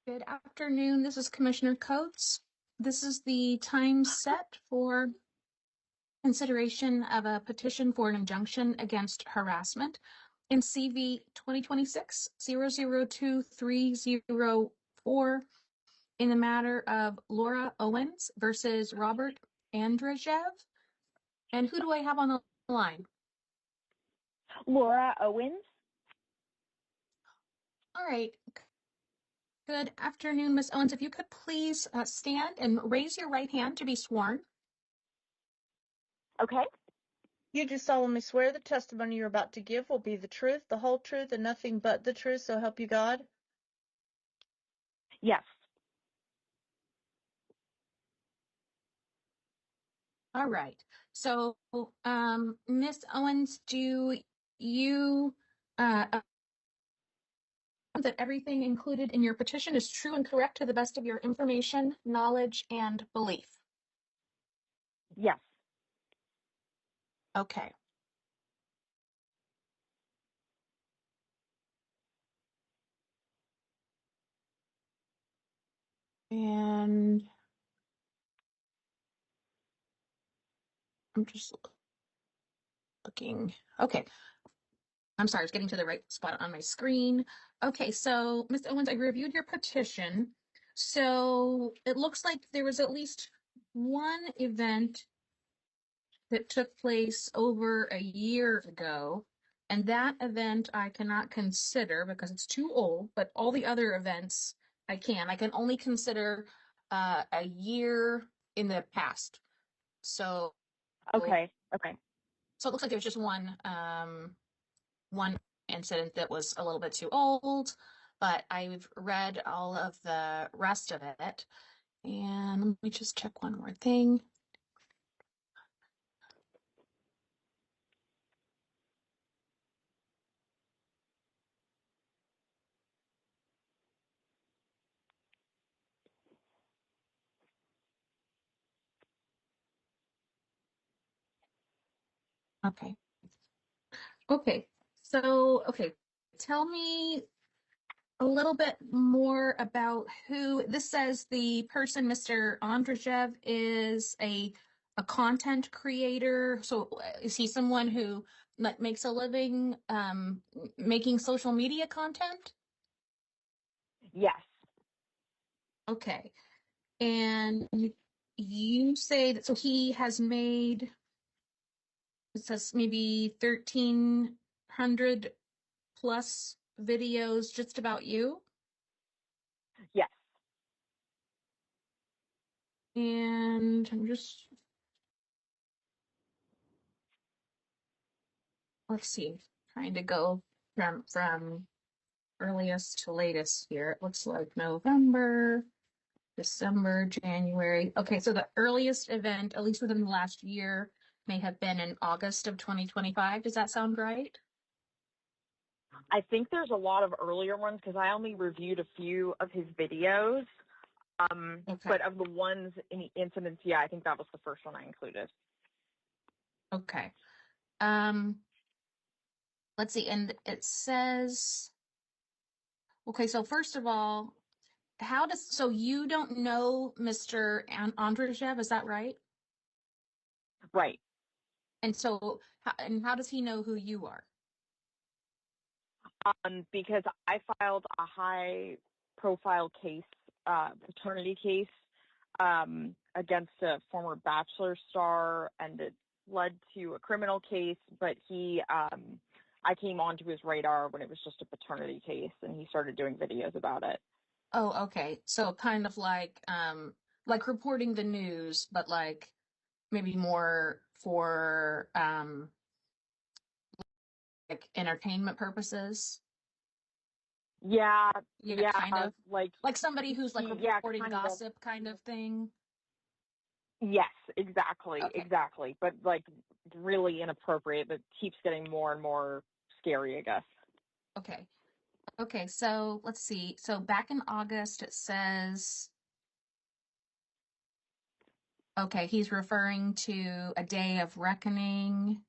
Good afternoon. This is Commissioner Coates. This is the time set for consideration of a petition for an injunction against harassment in CV 2026-002304 in the matter of Laura Owens versus Robert Andrejev. And who do I have on the line? Laura Owens. All right. Good afternoon, Ms. Owens. If you could please stand and raise your right hand to be sworn. Okay. You do solemnly swear the testimony you're about to give will be the truth, the whole truth, and nothing but the truth, so help you God? Yes. All right. So, Ms. Owens, do you that everything included in your petition is true and correct to the best of your information, knowledge, and belief? Yes. Okay. And I'm just looking. Okay. I'm sorry, I was getting to the right spot on my screen. Okay, so Ms. Owens, I reviewed your petition. So it looks like there was at least one event that took place over a year ago. And that event I cannot consider because it's too old, but all the other events I can. I can only consider a year in the past. So Okay. so it looks like there's just one incident that was a little bit too old, but I've read all of the rest of it. And let me just check one more thing. Okay. Okay. So, okay. Tell me a little bit more about who this says the person, Mr. Andrejev, is a content creator. So is he someone who makes a living making social media content? Yes. Okay. And you say that so he has made it says maybe 1,300 plus videos just about you. Yes. And I'm just let's see, trying to go from earliest to latest here. It looks like November, December, January. Okay, so the earliest event, at least within the last year, may have been in August of 2025. Does that sound right? I think there's a lot of earlier ones because I only reviewed a few of his videos. Okay. But of the ones in the incidents, yeah, I think that was the first one I included. Okay. Let's see, and it says, okay, so first of all, so you don't know Mr. Andrejev, is that right? Right. And so, how does he know who you are? Because I filed a high profile case, paternity case, against a former Bachelor star, and it led to a criminal case, but I came onto his radar when it was just a paternity case, and he started doing videos about it. Oh, okay. So kind of like reporting the news, but like maybe more for like entertainment purposes. Yeah, Yeah, kind of. like Like somebody who's like yeah, reporting kind of. gossip kind of thing. Yes, exactly, Okay. exactly. But like really inappropriate. That keeps getting more and more scary, I guess. Okay. Okay, so let's see. So back in August it says okay, he's referring to a day of reckoning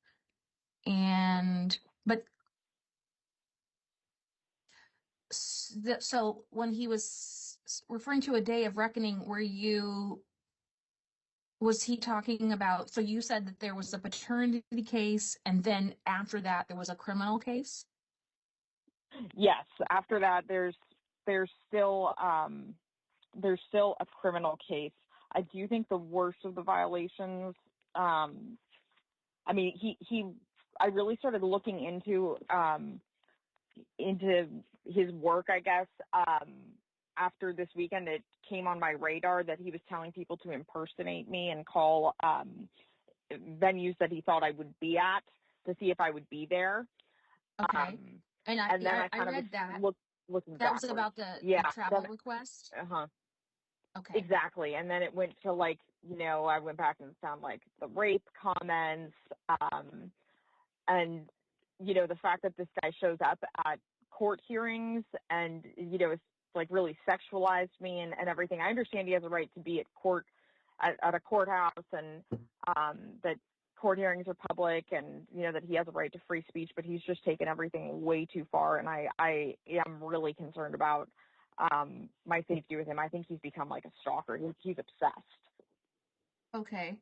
and but so when he was referring to a day of reckoning, was he talking about, so you said that there was a paternity case and then after that there was a criminal case? Yes. After that, there's still a criminal case. I do think the worst of the violations. I mean, I really started looking into his work, I guess. After this weekend, it came on my radar that he was telling people to impersonate me and call venues that he thought I would be at to see if I would be there. Okay. And then I kind read of that. looking That was backwards. about the Yeah. travel request? Uh-huh. Okay. Exactly. And then it went to I went back and found the rape comments, and, the fact that this guy shows up at court hearings and, it's really sexualized me and everything. I understand he has a right to be at court, at a courthouse, and that court hearings are public and, that he has a right to free speech, but he's just taken everything way too far. And I am really concerned about my safety with him. I think he's become like a stalker. He's obsessed. Okay.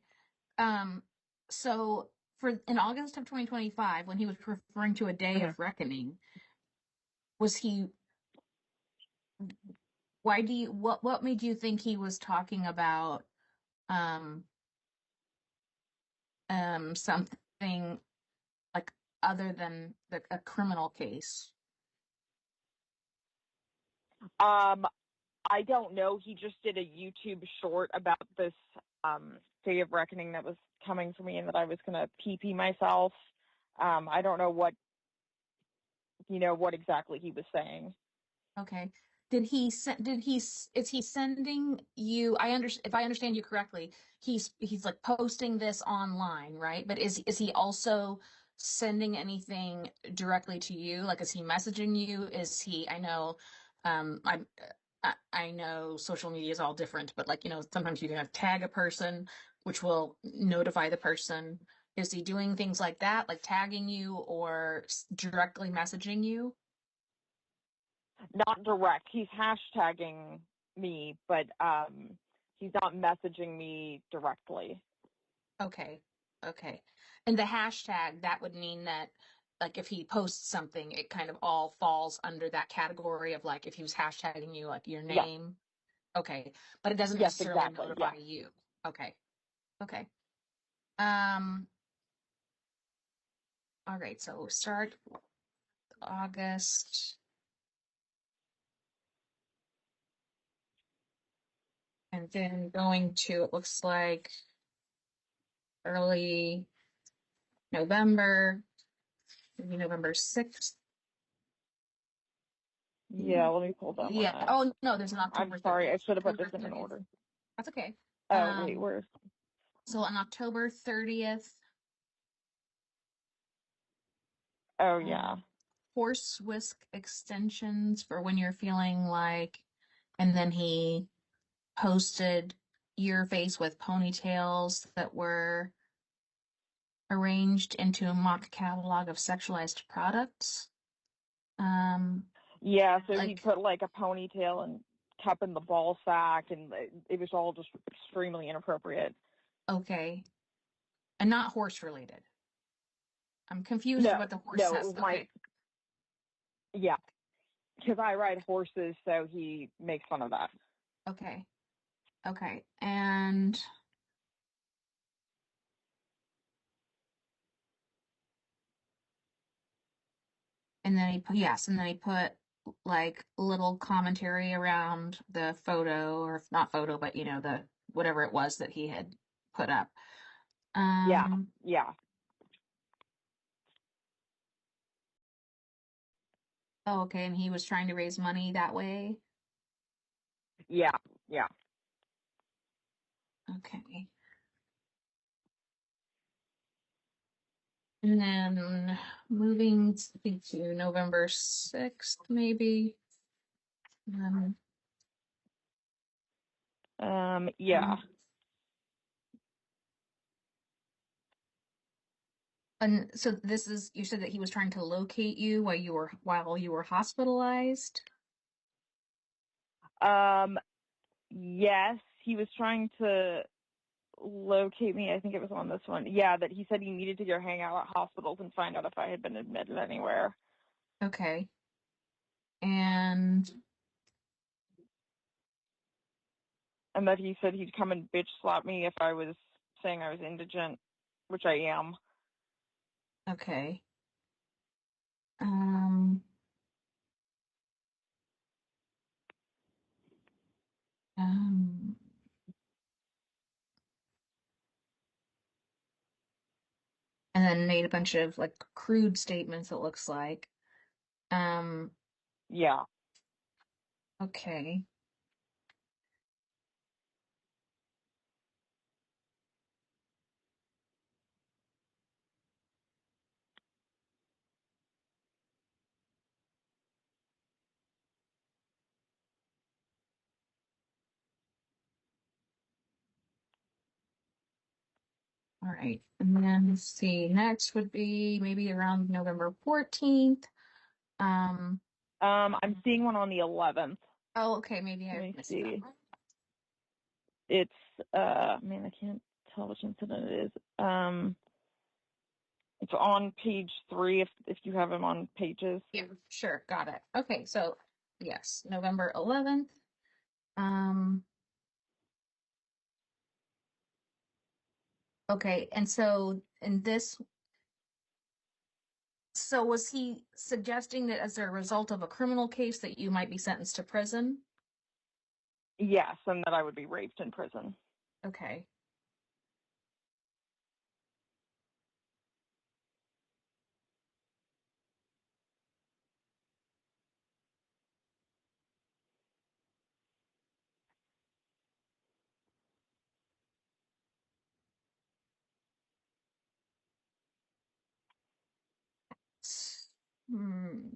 So in August of 2025, when he was referring to a day of reckoning, what made you think he was talking about something like other than a criminal case? I don't know. He just did a YouTube short about this day of reckoning that was coming for me and that I was going to pee myself. I don't know what exactly he was saying. Okay. Is he sending you, if I understand you correctly, he's like posting this online, right? But is he also sending anything directly to you? Like, is he messaging you? I know, I know social media is all different, but sometimes you can tag a person, which will notify the person. Is he doing things like that, like tagging you or directly messaging you? Not direct. He's hashtagging me, but he's not messaging me directly. Okay. Okay. And the hashtag, that would mean that like if he posts something, it kind of all falls under that category of like if he was hashtagging you, like your Yes. name. Okay. But it doesn't Yes, necessarily exactly. notify Yes. you. Okay. Okay. Um, all right. So start August. And then going to, it looks like early November, maybe November 6th. Yeah, let me pull down Yeah. that. Oh, no, there's an I'm October sorry. 30th. I should have put October this in an 30th. order. That's okay. Oh, wait, where's... So on October 30th, Oh, yeah. horse whisk extensions for when you're feeling like, and then he posted your face with ponytails that were arranged into a mock catalog of sexualized products. Yeah, so he Like, put a ponytail and cup in the ball sack, and it was all just extremely inappropriate. okay. And not horse related. I'm confused No, about the horse no, it test. was Okay. yeah, because I ride horses, so he makes fun of that. Okay. Okay. And then he put like little commentary around the photo, or if not photo, but the whatever it was that he had put up. Yeah, Um, yeah, oh, okay, and he was trying to raise money that way. yeah, yeah. Okay. And then moving to November 6th, maybe. Yeah. And so you said that he was trying to locate you while you were hospitalized? Yes, he was trying to locate me. I think it was on this one. Yeah, that he said he needed to go hang out at hospitals and find out if I had been admitted anywhere. Okay. And that he said he'd come and bitch slap me if I was saying I was indigent, which I am. okay. Um, um, and then made a bunch of like crude statements, it looks like. Yeah. Okay. All right. And then let's see, next would be maybe around November 14th. I'm seeing one on the 11th. Oh, okay, maybe Let I me missed see. that one. It's man, I can't tell which incident it is. It's on page 3 if you have them on pages. Yeah, sure, got it. Okay, so yes, November 11th. Um, okay, and so in this, so was he suggesting that as a result of a criminal case that you might be sentenced to prison? Yes, and that I would be raped in prison. Okay. Hmm.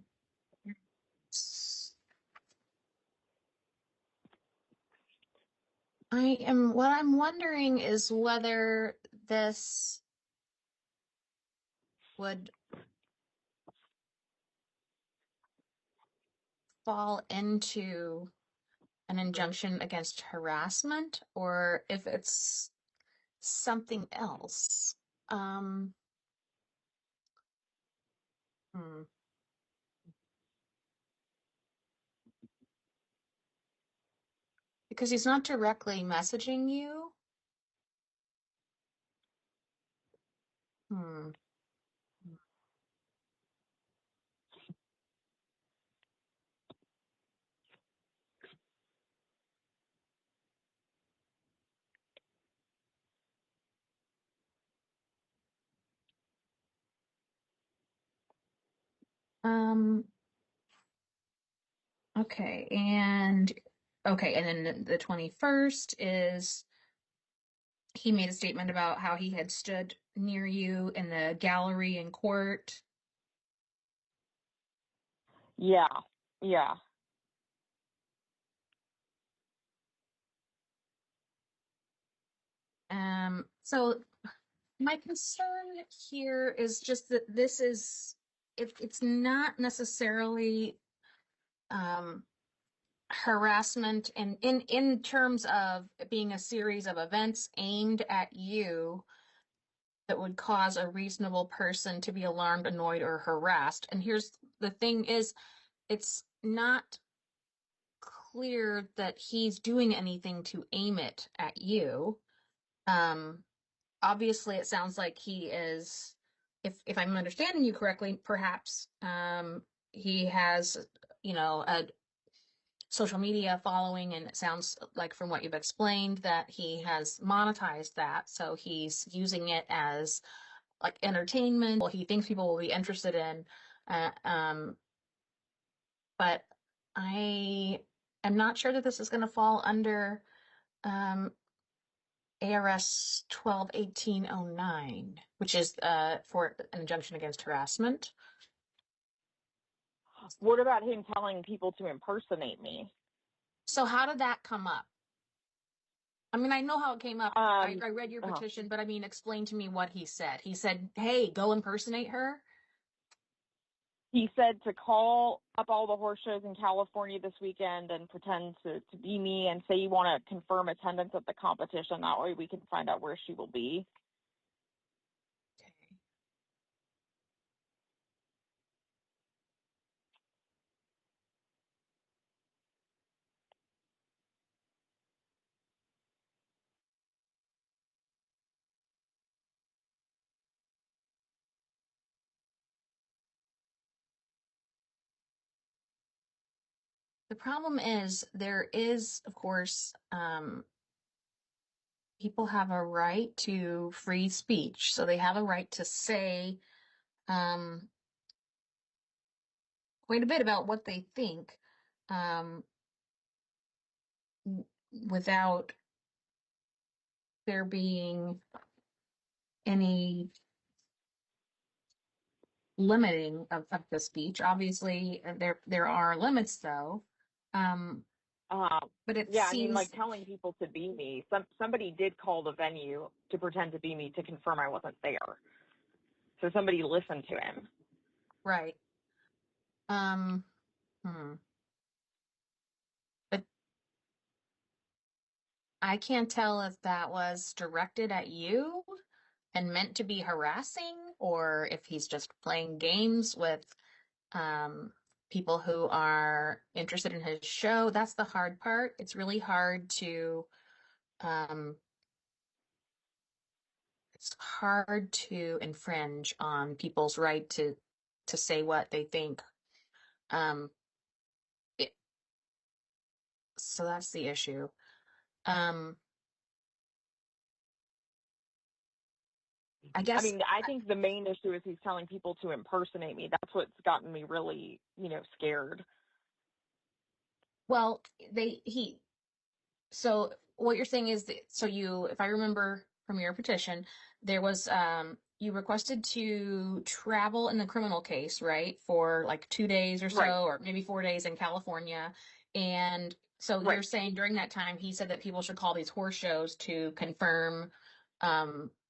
What I'm wondering is whether this would fall into an injunction against harassment or if it's something else. Um, hmm. Because he's not directly messaging you. Hmm. Um, okay, and then the 21st is he made a statement about how he had stood near you in the gallery in court. Yeah. Yeah. So my concern here is just that it's not necessarily harassment and in terms of being a series of events aimed at you that would cause a reasonable person to be alarmed, annoyed, or harassed. And here's the thing is, it's not clear that he's doing anything to aim it at you. Obviously it sounds like he is, if I'm understanding you correctly, perhaps he has, a social media following, and it sounds like from what you've explained that he has monetized that, so he's using it as like entertainment. Well, he thinks people will be interested in, uh, um, but I am not sure that this is going to fall under um, ARS 12-1809, which is for an injunction against harassment. What about him telling people to impersonate me? So how did that come up? I mean, I know how it came up. I read your petition, but I mean, explain to me what he said. He said, hey, go impersonate her. He said to call up all the horse shows in California this weekend and pretend to be me and say you want to confirm attendance at the competition. That way we can find out where she will be. Okay. The problem is there is, of course, people have a right to free speech. So they have a right to say quite a bit about what they think without there being any limiting of the speech. Obviously, there are limits, though. But it Yeah, I mean, seems like telling people to be me. Somebody did call the venue to pretend to be me to confirm I wasn't there. So somebody listened to him. right. Hmm. But I can't tell if that was directed at you and meant to be harassing, or if he's just playing games with people who are interested in his show. That's the hard part. It's really hard to um, infringe on people's right to say what they think. Um, it, so that's the issue. Um, I I guess. mean, I think the main issue is he's telling people to impersonate me. That's what's gotten me really, scared. Well, he. So what you're saying is that, so you, if I remember from your petition, there was you requested to travel in the criminal case, right, for like 2 days or Right, so, or maybe 4 days in California. And so you're right. saying during that time he said that people should call these horse shows to confirm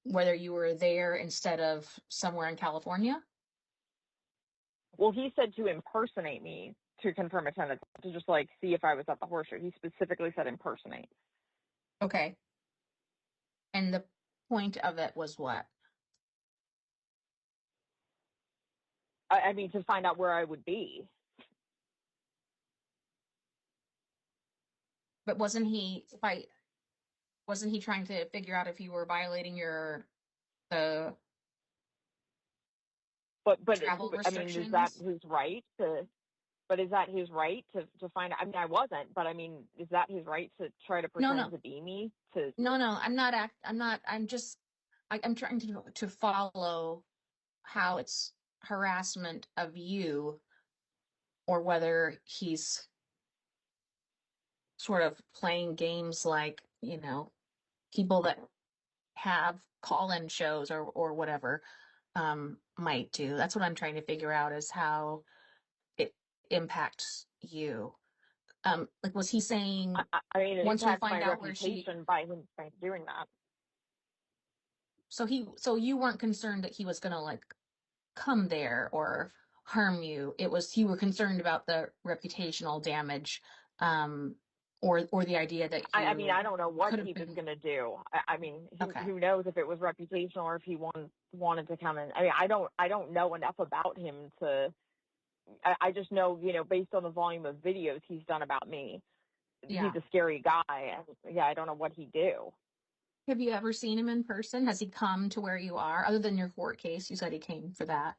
whether you were there instead of somewhere in California? Well, he said to impersonate me to confirm attendance, to just like see if I was at the horse show. He specifically said impersonate. Okay. And the point of it was what? I mean, to find out where I would be. But wasn't he trying to figure out if you were violating the But travel I mean, is that restrictions? his right to? But is that his right to find out? I mean, I wasn't, but I mean, is that his right to try to No, pretend no, to be me? To no. I'm just. I'm trying to follow how it's harassment of you, or whether he's sort of playing games like people that have call-in shows or whatever might do. That's what I'm trying to figure out is how it impacts you. Like, was he saying I mean, it once we impacts my find out where reputation by him doing that. so you weren't concerned that he was gonna like come there or harm you. It was you were concerned about the reputational damage, um, or the idea that I mean, I you don't know what could have he was been going to do. I mean, okay. who knows if it was reputational or if he wanted to come in. I mean, I don't know enough about him to. I just know, based on the volume of videos he's done about me, he's Yeah. a scary guy. And yeah, I don't know what he'd do. Have you ever seen him in person? Has he come to where you are? Other than your court case, you said he came for that.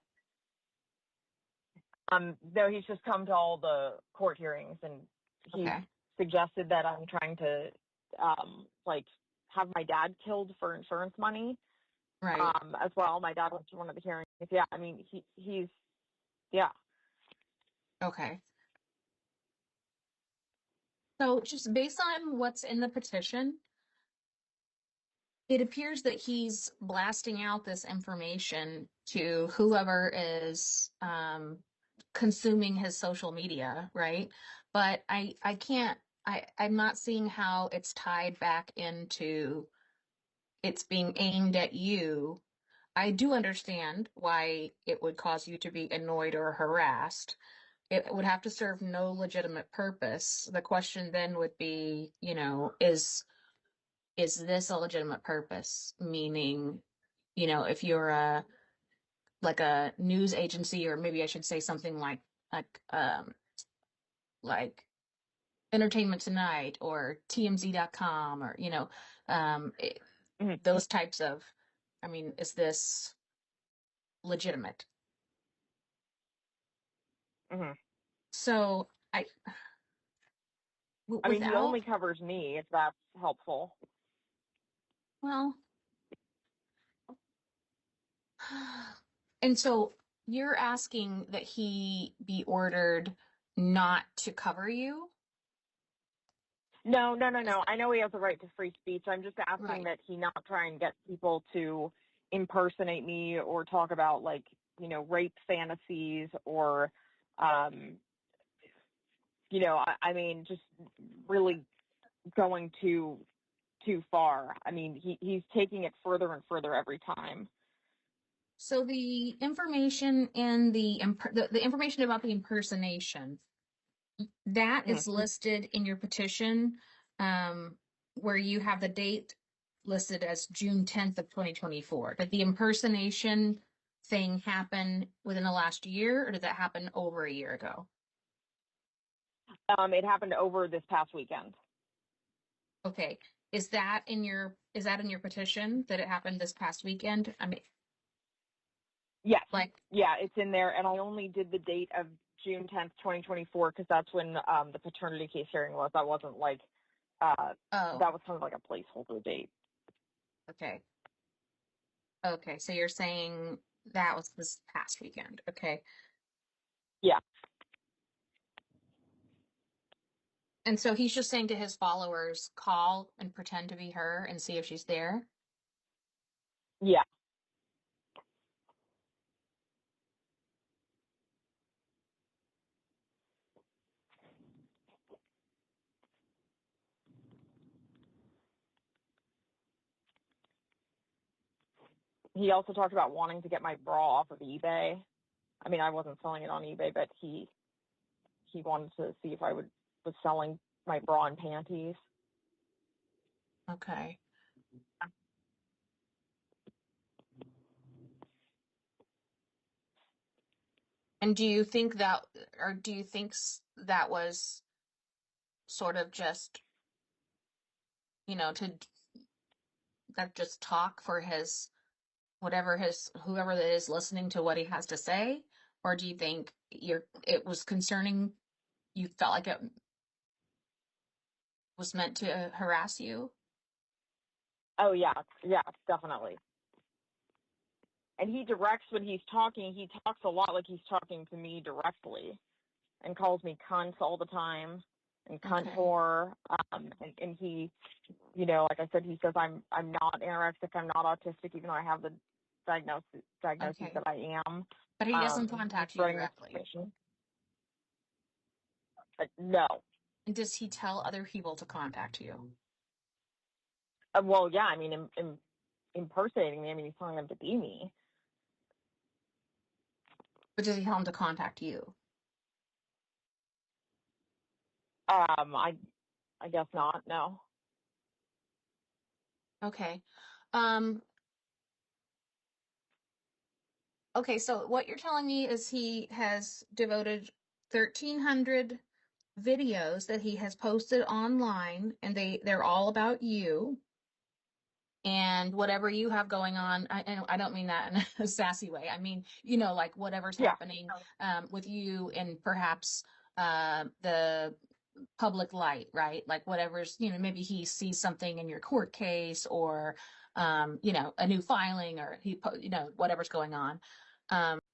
No, he's just come to all the court hearings, and he's Okay. suggested that I'm trying to, like, have my dad killed for insurance money, Right. as well. My dad went to one of the hearings. Yeah, I mean, he's, yeah. Okay. So just based on what's in the petition, it appears that he's blasting out this information to whoever is consuming his social media, right? But I can't I'm not seeing how it's tied back into it's being aimed at you. I do understand why it would cause you to be annoyed or harassed. It would have to serve no legitimate purpose. The question then would be, is this a legitimate purpose? Meaning, if you're like a news agency, or maybe I should say something like Entertainment Tonight or TMZ.com, or um, it, Mhm. those types of. I mean, is this legitimate? Mhm. So I mean, he without, only covers me, if that's helpful. well, and so you're asking that he be ordered not to cover you? No. Is that I know he has a right to free speech. I'm just asking right? that he not try and get people to impersonate me or talk about, like, rape fantasies or, um, I mean, just really going too far. I mean, he's taking it further and further every time. So the information in the information about the impersonation, that Mm. is listed in your petition, where you have the date listed as June 10th of 2024. Did the impersonation thing happen within the last year, or did that happen over a year ago? It happened over this past weekend. Okay. Is that in your petition that it happened this past weekend? I mean, Yes. like, Yeah, it's in there. And I only did the date of June 10th, 2024, because that's when the paternity case hearing was. That wasn't like, that oh, was kind of like a placeholder date. okay. Okay. So you're saying that was this past weekend. Okay. Yeah. And so he's just saying to his followers, call and pretend to be her and see if she's there. Yeah. He also talked about wanting to get my bra off of eBay. I mean, I wasn't selling it on eBay, but he wanted to see if I was selling my bra and panties. Okay. And do you think that was sort of just, to that just talk for his whoever that is listening to what he has to say? Or do you think it was concerning, you felt like it was meant to harass you? Oh, yeah. Yeah, definitely. And he directs when he's talking. He talks a lot like he's talking to me directly and calls me cunts all the time and cunt Okay. whore. And he, like I said, he says I'm not anorexic, I'm not autistic, even though I have the diagnoses Okay. that I am. But he doesn't He's contact you spreading directly. misinformation. No. And does he tell other people to contact you? Well, yeah, I mean, impersonating me. I mean, he's telling them to be me. But does he tell them to contact you? I guess not. No. Okay. Okay, so what you're telling me is he has devoted 1,300 videos that he has posted online, and they're all about you and whatever you have going on. And I don't mean that in a sassy way. I mean, like whatever's Yeah. happening with you and perhaps the public light, right? Like whatever's, maybe he sees something in your court case, or, a new filing, or whatever's going on.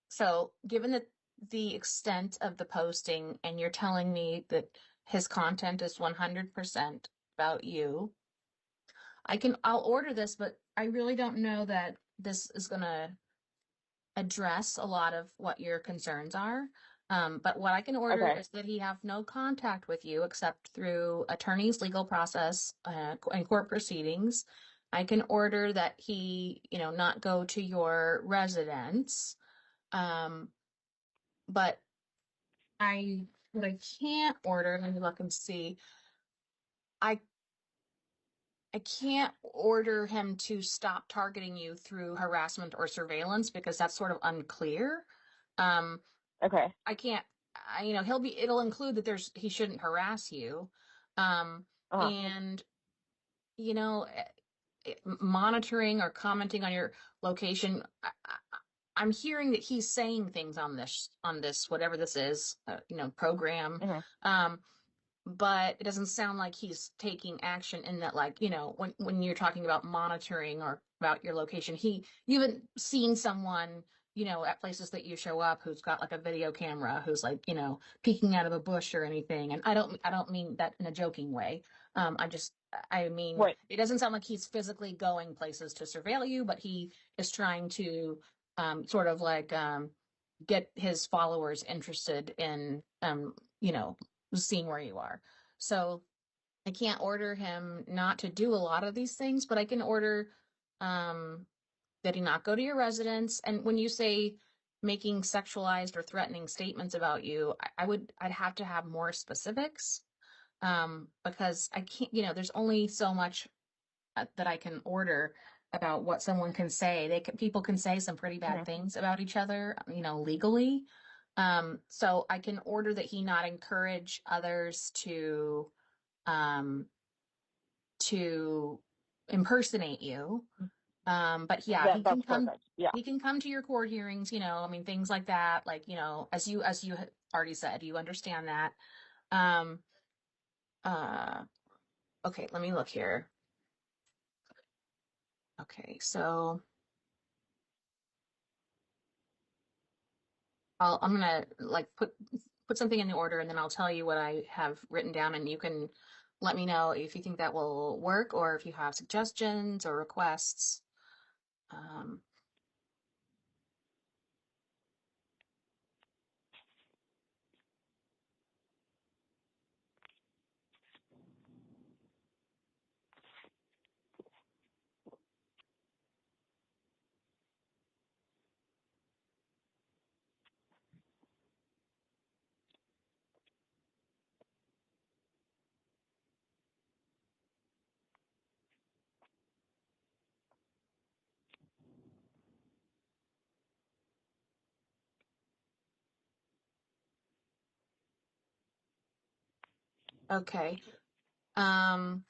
So given that the extent of the posting, and you're telling me that his content is 100% about you, I'll order this, but I really don't know that this is going to address a lot of what your concerns are. But what I can order Okay. is that he have no contact with you except through attorney's legal process and court proceedings. I can order that he, not go to your residence. But what I can't order, let me look and see. I can't order him to stop targeting you through harassment or surveillance because that's sort of unclear. Okay. I can't, it'll include that he shouldn't harass you. Uh-huh. And, you know, monitoring or commenting on your location. I'm hearing that he's saying things on this, whatever this is, program. Mhm. But it doesn't sound like he's taking action in that, like, when you're talking about monitoring or about your location, you haven't seen someone, at places that you show up who's got like a video camera, who's like, peeking out of a bush or anything. And I don't mean that in a joking way. I mean, Right. it doesn't sound like he's physically going places to surveil you, but he is trying to sort of like get his followers interested in, seeing where you are. So I can't order him not to do a lot of these things, but I can order that he not go to your residence. And when you say making sexualized or threatening statements about you, I'd have to have more specifics, because I can't, there's only so much that I can order about what someone can say. People can say some pretty bad Mhm. things about each other, legally. So I can order that he not encourage others um, to impersonate you. But yeah, That's perfect. Yeah. he can come to your court hearings, things like that. Like, as you already said, you understand that. Um, uh, okay, let me look here. Okay, so I'm gonna like put something in the order, and then I'll tell you what I have written down, and you can let me know if you think that will work or if you have suggestions or requests. Um, okay. Um,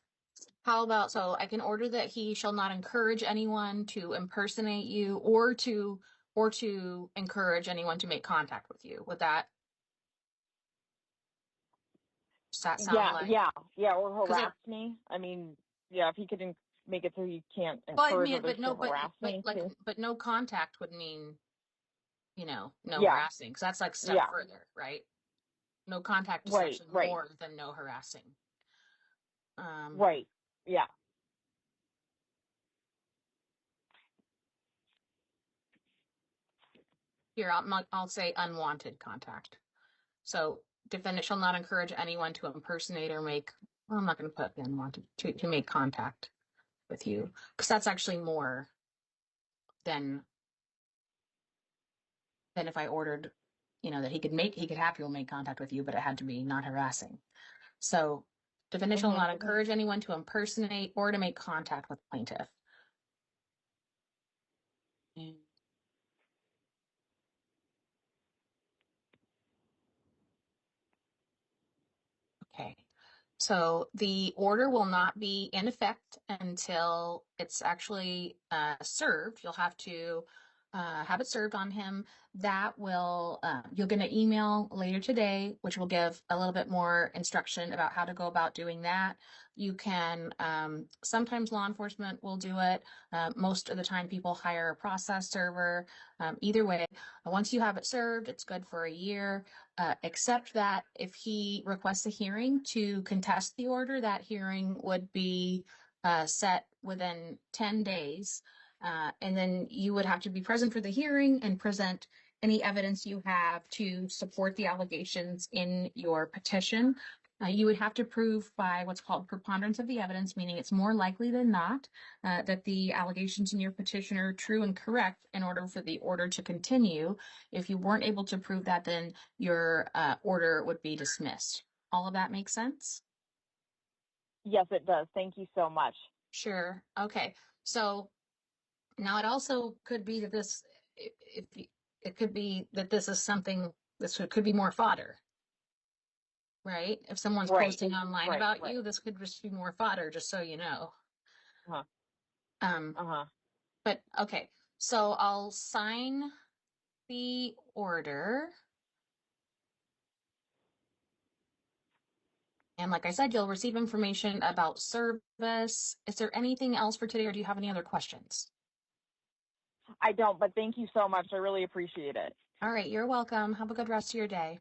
how about, so I can order that he shall not encourage anyone to impersonate you or to encourage anyone to make contact with you. Does that sound Yeah. like? Yeah. Yeah. Or Because harass me. I mean, yeah. If he could make it so he can't well, I encourage mean, others but to no, harass me too. but no contact would mean, no Yeah. harassing. Because that's like step Yeah. further, right? No contact is Right. actually Right. more than no harassing. Um, Right. Yeah. Here, I'll say unwanted contact. So defendant shall not encourage anyone to impersonate or make, well, I'm not going to put unwanted, to make contact with you, because that's actually more than if I ordered, that he could have people make contact with you, but it had to be not harassing. So defendant shall Mhm. not encourage anyone to impersonate or to make contact with plaintiff. Okay. So the order will not be in effect until it's actually served. You'll have to have it served on him. That will, you'll get an email later today, which will give a little bit more instruction about how to go about doing that. You can, sometimes law enforcement will do it. Most of the time, people hire a process server. Either way, once you have it served, it's good for a year. Except that if he requests a hearing to contest the order, that hearing would be set within 10 days. And then you would have to be present for the hearing and present any evidence you have to support the allegations in your petition. You would have to prove by what's called preponderance of the evidence, meaning it's more likely than not that the allegations in your petition are true and correct in order for the order to continue. If you weren't able to prove that, then your order would be dismissed. All of that makes sense? Yes, it does. Thank you so much. Sure. Okay. So now it also could be that if it could be that this is something, this could be more fodder. Right? If someone's Right. posting online Right. about Right. you, this could just be more fodder, just so you know. Uh-huh. Um, Uh-huh. but okay, so I'll sign the order. And like I said, you'll receive information about service. Is there anything else for today, or do you have any other questions? I don't, but thank you so much. I really appreciate it. All right, you're welcome. Have a good rest of your day.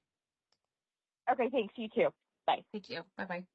Okay, thanks. You too. Bye. Thank you. Bye-bye.